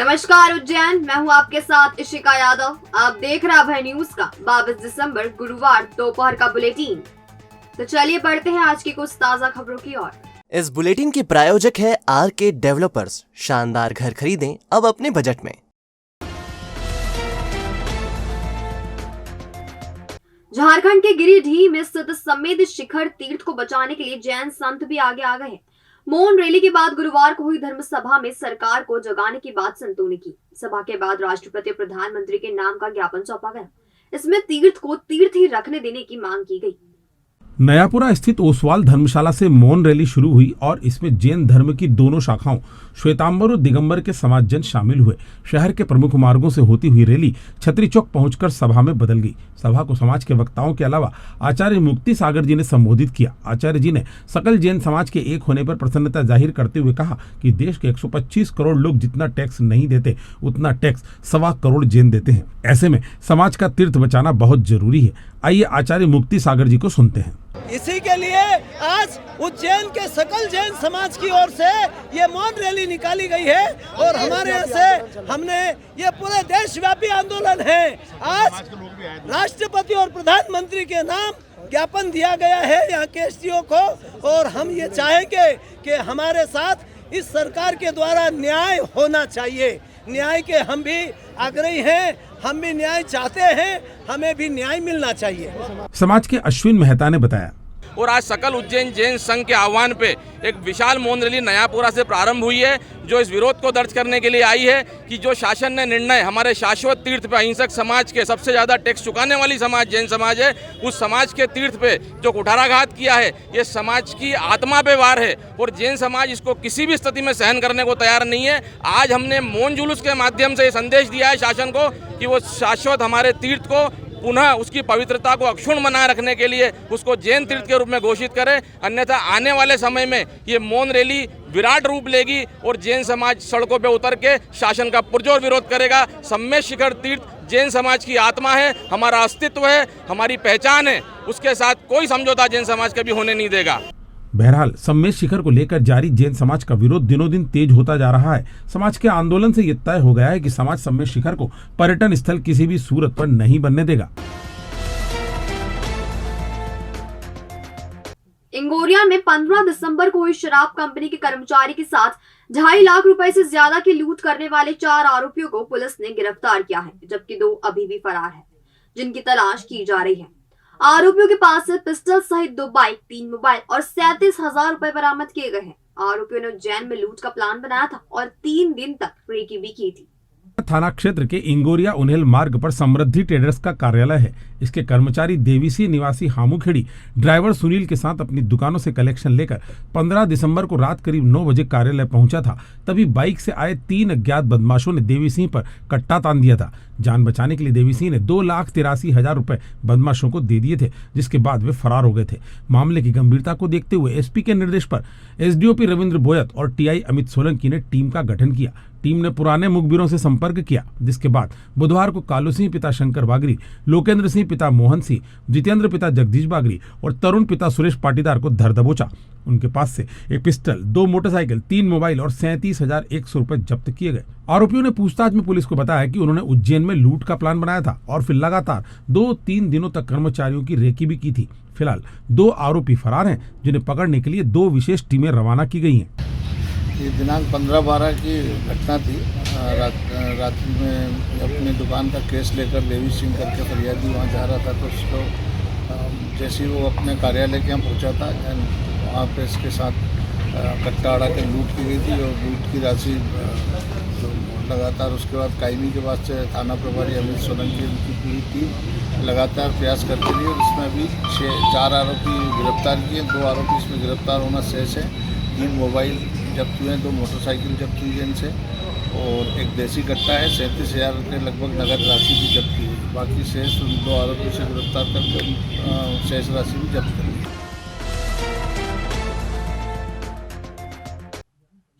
नमस्कार उज्जैन, मैं हूं आपके साथ इशिका यादव। आप देख रहे अभय न्यूज का 22 दिसंबर गुरुवार दोपहर का बुलेटिन। तो चलिए बढ़ते हैं आज की कुछ ताजा खबरों की ओर। इस बुलेटिन के प्रायोजक है आरके डेवलपर्स। शानदार घर खरीदें अब अपने बजट में। झारखंड के गिरिडीह में स्थित समेत शिखर तीर्थ को बचाने के लिए जैन संत भी आगे आ गए हैं। मौन रैली के बाद गुरुवार को हुई धर्म सभा में सरकार को जगाने की बात संतों ने की। सभा के बाद राष्ट्रपति और प्रधानमंत्री के नाम का ज्ञापन सौंपा गया। इसमें तीर्थ को तीर्थ ही रखने देने की मांग की गई। नयापुरा स्थित ओसवाल धर्मशाला से मौन रैली शुरू हुई और इसमें जैन धर्म की दोनों शाखाओं श्वेतांबर और दिगंबर के समाजजन शामिल हुए। शहर के प्रमुख मार्गों से होती हुई रैली छतरी चौक पहुंचकर सभा में बदल गई। सभा को समाज के वक्ताओं के अलावा आचार्य मुक्ति सागर जी ने संबोधित किया। आचार्य जी ने सकल जैन समाज के एक होने पर प्रसन्नता जाहिर करते हुए कहा कि देश के 125 करोड़ लोग जितना टैक्स नहीं देते उतना टैक्स 1.25 करोड़ जैन देते हैं। ऐसे में समाज का तीर्थ बचाना बहुत जरूरी है। आइए आचार्य मुक्ति सागर जी को सुनते हैं। इसी के लिए आज उज्जैन के सकल जैन समाज की ओर से ये मौन रैली निकाली गई है और हमारे यहाँ से हमने ये पूरे देशव्यापी आंदोलन है। आज राष्ट्रपति और प्रधानमंत्री के नाम ज्ञापन दिया गया है यहाँ के एसडीओ को और हम ये चाहेंगे कि हमारे साथ इस सरकार के द्वारा न्याय होना चाहिए। न्याय के हम भी आग्रही हैं, हम भी न्याय चाहते हैं, हमें भी न्याय मिलना चाहिए। समाज के अश्विन मेहता ने बताया। और आज सकल उज्जैन जैन संघ के आह्वान पे एक विशाल मौन रैली नयापुरा से प्रारंभ हुई है, जो इस विरोध को दर्ज करने के लिए आई है कि जो शासन ने निर्णय हमारे शाश्वत तीर्थ पे अहिंसक समाज के सबसे ज़्यादा टैक्स चुकाने वाली समाज जैन समाज है, उस समाज के तीर्थ पे जो कुठाराघात किया है, ये समाज की आत्मा पे वार है और जैन समाज इसको किसी भी स्थिति में सहन करने को तैयार नहीं है। आज हमने मौन जुलूस के माध्यम से ये संदेश दिया है शासन को कि वो शाश्वत हमारे तीर्थ को पुनः उसकी पवित्रता को अक्षुण्ण बनाए रखने के लिए उसको जैन तीर्थ के रूप में घोषित करें, अन्यथा आने वाले समय में ये मौन रैली विराट रूप लेगी और जैन समाज सड़कों पे उतर के शासन का पुरजोर विरोध करेगा। सम्मेद शिखर तीर्थ जैन समाज की आत्मा है, हमारा अस्तित्व है, हमारी पहचान है, उसके साथ कोई समझौता जैन समाज कभी होने नहीं देगा। बहरहाल सम्मेद शिखर को लेकर जारी जैन समाज का विरोध दिनों दिन तेज होता जा रहा है। समाज के आंदोलन से ये तय हो गया है कि समाज सम्मेद शिखर को पर्यटन स्थल किसी भी सूरत पर नहीं बनने देगा। इंगोरिया में 15 दिसंबर को हुई शराब कंपनी के कर्मचारी के साथ 2.5 लाख रुपए से ज्यादा की लूट करने वाले 4 आरोपियों को पुलिस ने गिरफ्तार किया है, जबकि 2 अभी भी फरार हैं, जिनकी तलाश की जा रही है। आरोपियों के पास से पिस्टल सहित 2 बाइक, 3 मोबाइल और 37,000 रुपए बरामद किए गए हैं। आरोपियों ने उज्जैन में लूट का प्लान बनाया था और 3 दिन तक रेकी भी की थी। थाना क्षेत्र के इंगोरिया उन्हेल मार्ग पर समृद्धि ट्रेडर्स का कार्यालय है। इसके कर्मचारी देवीसी निवासी हामुखेड़ी ड्राइवर सुनील के साथ अपनी दुकानों से कलेक्शन लेकर 15 दिसंबर को रात करीब 9 बजे कार्यालय पहुंचा था। तभी बाइक से आए 3 अज्ञात बदमाशों ने देवी सिंह पर कट्टा तान दिया था। जान बचाने के लिए देवी सिंह ने 2,83,000 रुपए बदमाशों को दे दिए थे, जिसके बाद वे फरार हो गए थे। मामले की गंभीरता को देखते हुए एसपी के निर्देश पर एसडीओपी रविंद्र बोयत और टीआई अमित सोलंकी ने टीम का गठन किया। टीम ने पुराने मुखबिरों से संपर्क किया, जिसके बाद बुधवार को कालू सिंह पिता शंकर बागरी, लोकेंद्र सिंह पिता मोहन सिंह, जितेंद्र पिता जगदीश बागरी और तरुण पिता सुरेश पाटीदार को धर दबोचा। उनके पास से एक पिस्टल, 2 मोटरसाइकिल, 3 मोबाइल और 37,100 रुपए जब्त किए गए। आरोपियों ने पूछताछ में पुलिस को बताया कि उन्होंने उज्जैन में लूट का प्लान बनाया था और फिर लगातार 2-3 दिनों तक कर्मचारियों की रेकी भी की थी। फिलहाल 2 आरोपी फरार हैं, जिन्हें पकड़ने के लिए 2 विशेष टीमें रवाना की गई हैं। ये दिनांक 15-12 की घटना थी। रात्रि में अपनी दुकान का केस लेकर देवी सिंह करके फरियादी वहाँ जा रहा था, तो उसको जैसे ही वो अपने कार्यालय के यहाँ पहुँचा था, वहाँ पे इसके साथ कट्टा अड़ा के लूट की गई थी और लूट की राशि लगातार उसके बाद कायमी के बाद से थाना प्रभारी अमित सोलंकी उनकी पूरी टीम लगातार प्रयास करती रही और इसमें अभी 4 आरोपी गिरफ्तार किए। 2 आरोपी इसमें गिरफ्तार होना शेष है। 3 मोबाइल जब्त हुए हैं, 2 मोटरसाइकिल जब्त हुई है इनसे और एक देसी कट्टा है। 37,000 रुपये लगभग नगद राशि भी जब्त की है। बाकी शेष उन 2 आरोपी से गिरफ्तार करके शेष राशि भी जब्त कर ली है।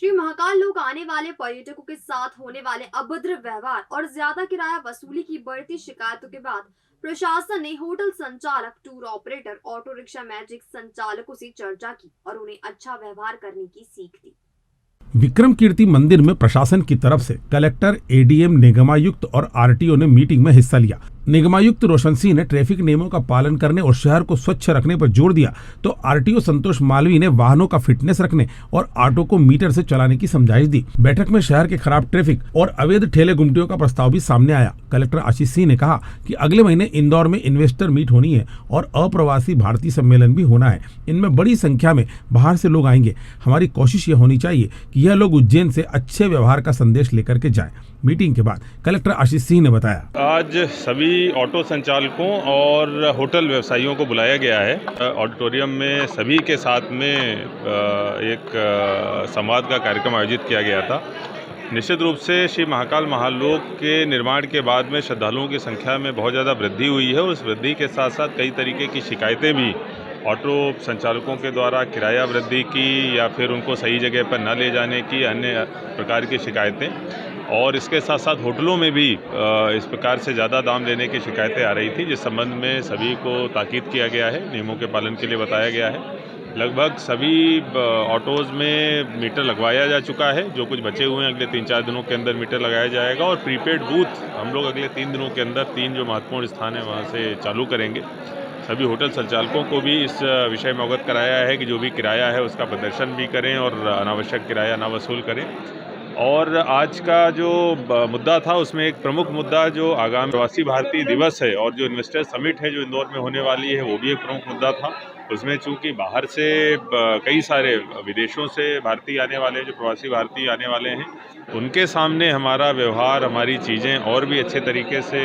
श्री महाकाल लोग आने वाले पर्यटकों के साथ होने वाले अभद्र व्यवहार और ज्यादा किराया वसूली की बढ़ती शिकायतों के बाद प्रशासन ने होटल संचालक, tour operator, auto rickshaw magic संचालकों से चर्चा की और उन्हें अच्छा व्यवहार करने की सीख दी। विक्रम कीर्ति मंदिर में प्रशासन की तरफ से कलेक्टर, एडीएम, निगमायुक्त और आरटीओ ने मीटिंग में हिस्सा लिया। निगमायुक्त रोशन सिंह ने ट्रैफिक नियमों का पालन करने और शहर को स्वच्छ रखने पर जोर दिया, तो आरटीओ संतोष मालवी ने वाहनों का फिटनेस रखने और ऑटो को मीटर से चलाने की समझाइश दी। बैठक में शहर के खराब ट्रैफिक और अवैध ठेले गुमटियों का प्रस्ताव भी सामने आया। कलेक्टर आशीष सिंह ने कहा कि अगले महीने इंदौर में इन्वेस्टर मीट होनी है और अप्रवासी भारतीय सम्मेलन भी होना है। इनमें बड़ी संख्या में बाहर से लोग आएंगे। हमारी कोशिश ये होनी चाहिए कि यह लोग उज्जैन से अच्छे व्यवहार का संदेश लेकर के जाएं। मीटिंग के बाद कलेक्टर आशीष सिंह ने बताया, आज सभी ऑटो संचालकों और होटल व्यवसायियों को बुलाया गया है। ऑडिटोरियम में सभी के साथ में एक संवाद का कार्यक्रम आयोजित किया गया था। निश्चित रूप से श्री महाकाल महालोक के निर्माण के बाद में श्रद्धालुओं की संख्या में बहुत ज़्यादा वृद्धि हुई है। उस वृद्धि के साथ साथ कई तरीके की शिकायतें भी ऑटो संचालकों के द्वारा किराया वृद्धि की या फिर उनको सही जगह पर न ले जाने की, अन्य प्रकार की शिकायतें, और इसके साथ साथ होटलों में भी इस प्रकार से ज़्यादा दाम लेने की शिकायतें आ रही थी, जिस संबंध में सभी को ताकीद किया गया है, नियमों के पालन के लिए बताया गया है। लगभग सभी ऑटोज़ में मीटर लगवाया जा चुका है। जो कुछ बचे हुए हैं अगले 3-4 दिनों के अंदर मीटर लगाया जाएगा और प्रीपेड बूथ हम लोग अगले 3 दिनों के अंदर 3 जो महत्वपूर्ण स्थान है वहाँ से चालू करेंगे। सभी होटल संचालकों को भी इस विषय में अवगत कराया है कि जो भी किराया है उसका प्रदर्शन भी करें और अनावश्यक किराया ना वसूल करें। और आज का जो मुद्दा था उसमें एक प्रमुख मुद्दा जो आगामी प्रवासी भारतीय दिवस है और जो इन्वेस्टर समिट है जो इंदौर में होने वाली है, वो भी एक प्रमुख मुद्दा था। उसमें चूंकि बाहर से कई सारे विदेशों से भारतीय आने वाले, जो प्रवासी भारतीय आने वाले हैं, उनके सामने हमारा व्यवहार, हमारी चीज़ें और भी अच्छे तरीके से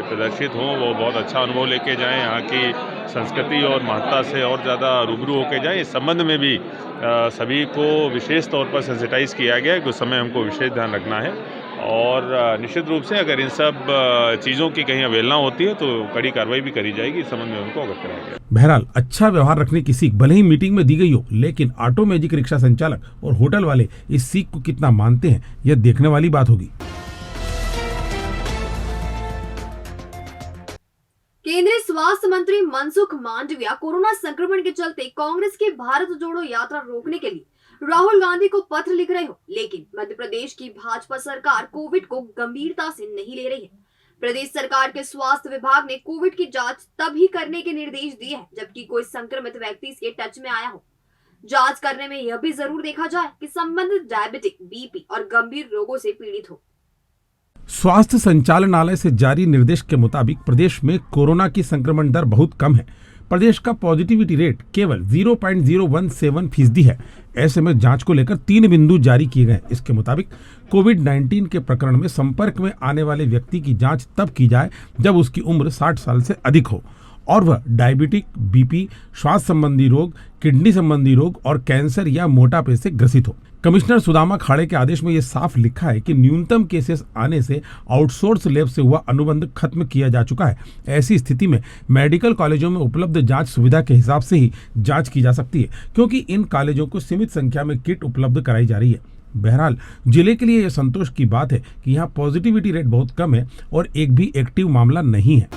प्रदर्शित हों, वो बहुत अच्छा अनुभव लेके जाएं, यहाँ की संस्कृति और महत्ता से और ज़्यादा रूबरू होके जाएं। इस संबंध में भी सभी को विशेष तौर पर सेंसिटाइज़ किया गया है कि उस समय हमको विशेष ध्यान रखना है और निश्चित रूप से अगर इन सब चीज़ों की कहीं अवहेलना होती है तो कड़ी कार्रवाई भी करी जाएगी। इस संबंध में उनको अवगत कराया गया। बहरहाल अच्छा व्यवहार रखने की सीख भले ही मीटिंग में दी गई हो, लेकिन ऑटो मैजिक रिक्शा संचालक और होटल वाले इस सीख को कितना मानते हैं, यह देखने वाली बात होगी। केंद्रीय स्वास्थ्य मंत्री मनसुख मांडविया कोरोना संक्रमण के चलते कांग्रेस की भारत जोड़ो यात्रा रोकने के लिए राहुल गांधी को पत्र लिख रहे हो, लेकिन मध्य प्रदेश की भाजपा सरकार कोविड को गंभीरता से नहीं ले रही है। प्रदेश सरकार के स्वास्थ्य विभाग ने कोविड की जांच तभी करने के निर्देश दिए हैं जबकि कोई संक्रमित व्यक्ति इसके टच में आया हो। जांच करने में यह भी जरूर देखा जाए कि संबंधित डायबिटिक, बीपी और गंभीर रोगों से पीड़ित हो। स्वास्थ्य संचालनालय से जारी निर्देश के मुताबिक प्रदेश में कोरोना की संक्रमण दर बहुत कम है। प्रदेश का पॉजिटिविटी रेट केवल 0.017% है। ऐसे में जांच को लेकर 3 बिंदु जारी किए गए। इसके मुताबिक कोविड-19 के प्रकरण में संपर्क में आने वाले व्यक्ति की जांच तब की जाए जब उसकी उम्र 60 साल से अधिक हो और वह डायबिटिक, बीपी, श्वास संबंधी रोग, किडनी संबंधी रोग और कैंसर या मोटापे से ग्रसित हो। कमिश्नर सुदामा खाड़े के आदेश में यह साफ लिखा है कि न्यूनतम केसेस आने से आउटसोर्स लैब से हुआ अनुबंध खत्म किया जा चुका है। ऐसी स्थिति में मेडिकल कॉलेजों में उपलब्ध जांच सुविधा के हिसाब से ही जांच की जा सकती है, क्योंकि इन कॉलेजों को सीमित संख्या में किट उपलब्ध कराई जा रही है। बहरहाल जिले के लिए यह संतोष की बात है कि यहाँ पॉजिटिविटी रेट बहुत कम है और एक भी एक्टिव मामला नहीं है।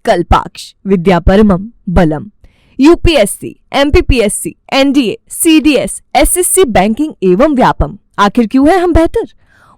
कल्पाक्ष विद्या परमम बलम। UPSC, MPPSC, NDA, CDS, SSC, banking एवं व्यापम। आखिर क्यों है हम बेहतर?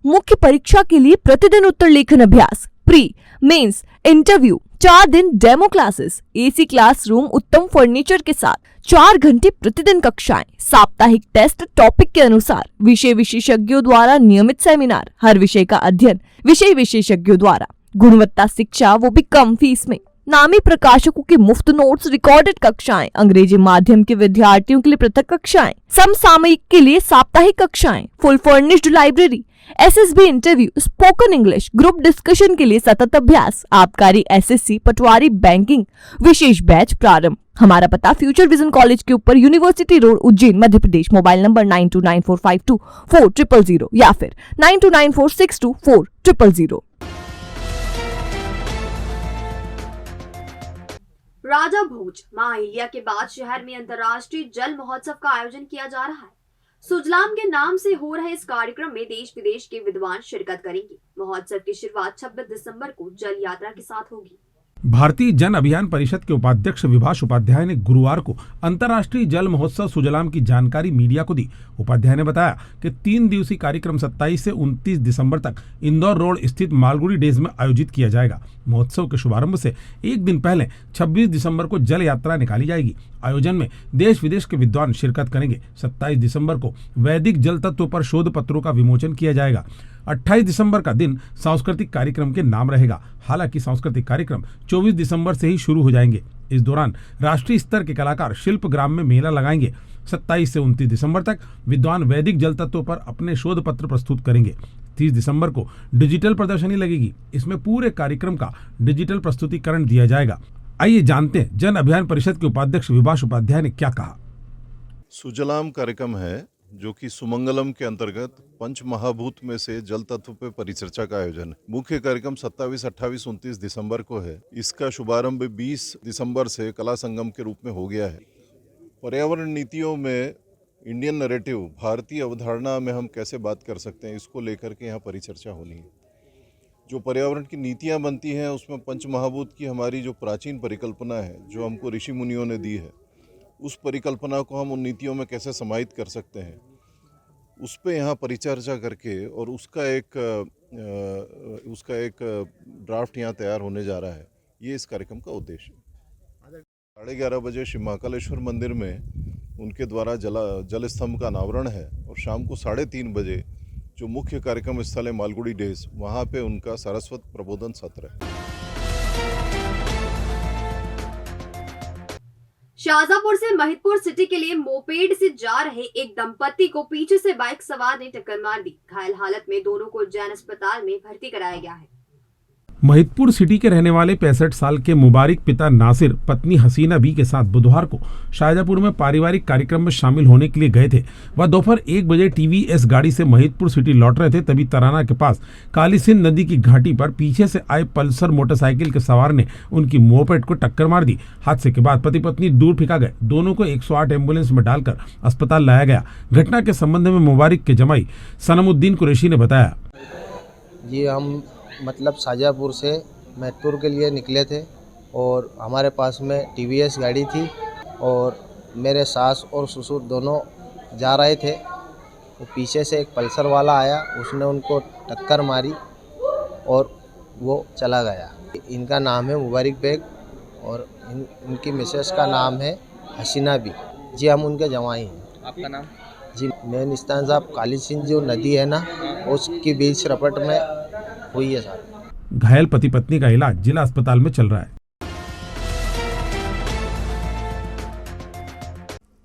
मुख्य परीक्षा के लिए प्रतिदिन उत्तर लेखन अभ्यास, प्री, मेंस, इंटरव्यू, 4 दिन डेमो क्लासेस, एसी क्लासरूम, उत्तम फर्नीचर के साथ 4 घंटे प्रतिदिन कक्षाएं, साप्ताहिक टेस्ट टॉपिक के अनुसार, विषय विशेषज्ञों द्वारा नियमित सेमिनार, हर विषय का अध्ययन विषय विशेषज्ञों द्वारा, गुणवत्ता शिक्षा वो भी कम फीस में, नामी प्रकाशकों के मुफ्त नोट्स, रिकॉर्डेड कक्षाएं, अंग्रेजी माध्यम के विद्यार्थियों के लिए पृथक कक्षाएं, समसामयिक के लिए साप्ताहिक कक्षाएं, full furnished library, SSB interview, spoken English, group discussion के लिए सतत अभ्यास, आबकारी, एसएससी, पटवारी, बैंकिंग विशेष बैच प्रारंभ। हमारा पता फ्यूचर विजन कॉलेज के ऊपर, university road, Ujjain, Madhya Pradesh. Mobile number 9294524000 या फिर 9294624000। राजा भोज मां अहिल्या के बाद शहर में अंतर्राष्ट्रीय जल महोत्सव का आयोजन किया जा रहा है। सुजलाम के नाम से हो रहे इस कार्यक्रम में देश विदेश के विद्वान शिरकत करेंगे। महोत्सव की शुरुआत 26 दिसंबर को जल यात्रा के साथ होगी। भारतीय जन अभियान परिषद के उपाध्यक्ष विभाष उपाध्याय ने गुरुवार को अंतर्राष्ट्रीय जल महोत्सव सुजलाम की जानकारी मीडिया को दी। उपाध्याय ने बताया कि 3 दिवसीय कार्यक्रम 27 से 29 दिसंबर तक इंदौर रोड स्थित मालगुडी डेज में आयोजित किया जाएगा। महोत्सव के शुभारंभ से एक दिन पहले 26 दिसंबर को जल यात्रा निकाली जाएगी। आयोजन में देश विदेश के विद्वान शिरकत करेंगे। 27 दिसंबर को वैदिक जल तत्व पर शोध पत्रों का विमोचन किया जाएगा। 28 दिसंबर का दिन सांस्कृतिक कार्यक्रम के नाम रहेगा। हालांकि सांस्कृतिक कार्यक्रम 24 दिसंबर से ही शुरू हो जाएंगे। इस दौरान राष्ट्रीय स्तर के कलाकार शिल्प ग्राम में मेला लगाएंगे। 27 से 29 दिसंबर तक विद्वान वैदिक जल तत्वों पर अपने शोध पत्र प्रस्तुत करेंगे। 30 दिसंबर को डिजिटल प्रदर्शनी लगेगी। इसमें पूरे कार्यक्रम का डिजिटल प्रस्तुतिकरण दिया जाएगा। आइए जानते हैं जन अभियान परिषद के उपाध्यक्ष विभाष उपाध्याय ने क्या कहा। सुजलाम कार्यक्रम है जो कि सुमंगलम के अंतर्गत पंच महाभूत में से जल तत्व पे परिचर्चा का आयोजन है। मुख्य कार्यक्रम 27, 28, 29 दिसंबर को है। इसका शुभारंभ 20 दिसंबर से कला संगम के रूप में हो गया है। पर्यावरण नीतियों में इंडियन नैरेटिव, भारतीय अवधारणा में हम कैसे बात कर सकते हैं, इसको लेकर के यहाँ परिचर्चा होनी है। जो पर्यावरण की नीतियाँ बनती हैं उसमें पंच महाभूत की हमारी जो प्राचीन परिकल्पना है, जो हमको ऋषि मुनियों ने दी है, उस परिकल्पना को हम उन नीतियों में कैसे समाहित कर सकते हैं, उस पे यहाँ परिचर्चा करके और उसका एक ड्राफ्ट यहाँ तैयार होने जा रहा है। ये इस कार्यक्रम का उद्देश्य है। 11:30 बजे श्री महाकालेश्वर मंदिर में उनके द्वारा जल स्तंभ का अनावरण है और शाम को 3:30 बजे जो मुख्य कार्यक्रम स्थल है मालगुडी डेज, वहाँ पे उनका सारस्वत प्रबोधन सत्र है। शाहजहांपुर से महिदपुर सिटी के लिए मोपेड से जा रहे एक दंपति को पीछे से बाइक सवार ने टक्कर मार दी। घायल हालत में दोनों को जैन अस्पताल में भर्ती कराया गया है। महिदपुर सिटी के रहने वाले 65 साल के मुबारिक पिता नासिर पत्नी हसीना बी के साथ बुधवार को शाहजहांपुर में पारिवारिक कार्यक्रम में शामिल होने के लिए गए थे। वह दोपहर 1 बजे टीवीएस गाड़ी से महिदपुर सिटी लौट रहे थे। तभी तराना के पास काली सिंध नदी की घाटी पर पीछे से आए पल्सर मोटरसाइकिल के सवार ने उनकी मोपेड को टक्कर मार दी। हादसे के बाद पति पत्नी दूर फेंका गए। दोनों को 108 एम्बुलेंस में डालकर अस्पताल लाया गया। घटना के संबंध में मुबारिक के जमाई सनमुद्दीन कुरैशी ने बताया, जी हम शाहजहांपुर से महिदपुर के लिए निकले थे और हमारे पास में टीवीएस गाड़ी थी और मेरे सास और ससुर दोनों जा रहे थे। तो पीछे से एक पल्सर वाला आया, उसने उनको टक्कर मारी और वो चला गया। इनका नाम है मुबारिक बेग और इनकी मिसेस का नाम है हसीना बी। जी हम उनके जवाई हैं। आपका नाम? जी मेन स्थान साहब काली सिंध जो नदी है ना, उसकी बीच रपट में हुई है सर। घायल पति पत्नी का इलाज जिला अस्पताल में चल रहा है।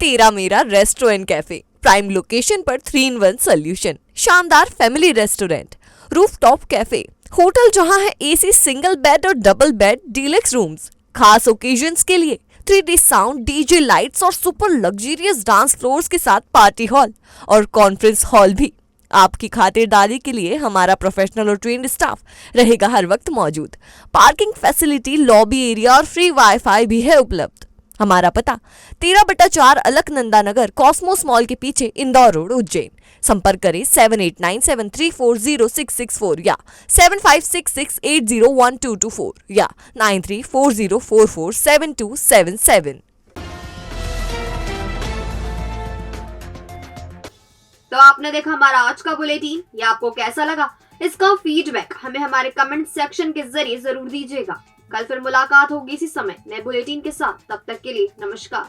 तेरा मेरा रेस्टोरेंट कैफे, प्राइम लोकेशन पर 3-in-1 सोल्यूशन, शानदार family restaurant, rooftop cafe, hotel जहां है एसी सिंगल बेड और डबल बेड, डीलक्स रूम्स, खास ओकेजन्स के लिए 3D साउंड, डीजे लाइट्स और सुपर लग्जरियस डांस फ्लोर्स के साथ पार्टी हॉल और कॉन्फ्रेंस हॉल भी। आपकी खातिरदारी के लिए हमारा प्रोफेशनल और ट्रेन्ड स्टाफ रहेगा हर वक्त मौजूद। पार्किंग फैसिलिटी, लॉबी एरिया और फ्री वाईफाई भी है उपलब्ध। हमारा पता 13/4 अलकनंदा नगर, कॉस्मोस मॉल के पीछे, इंदौर रोड, उज्जैन। संपर्क करें 7897340664 या 7566801224 या 9340447277। तो आपने देखा हमारा आज का बुलेटिन। ये आपको कैसा लगा, इसका फीडबैक हमें हमारे कमेंट सेक्शन के जरिए जरूर दीजिएगा। कल फिर मुलाकात होगी इसी समय नए बुलेटिन के साथ। तब तक के लिए नमस्कार।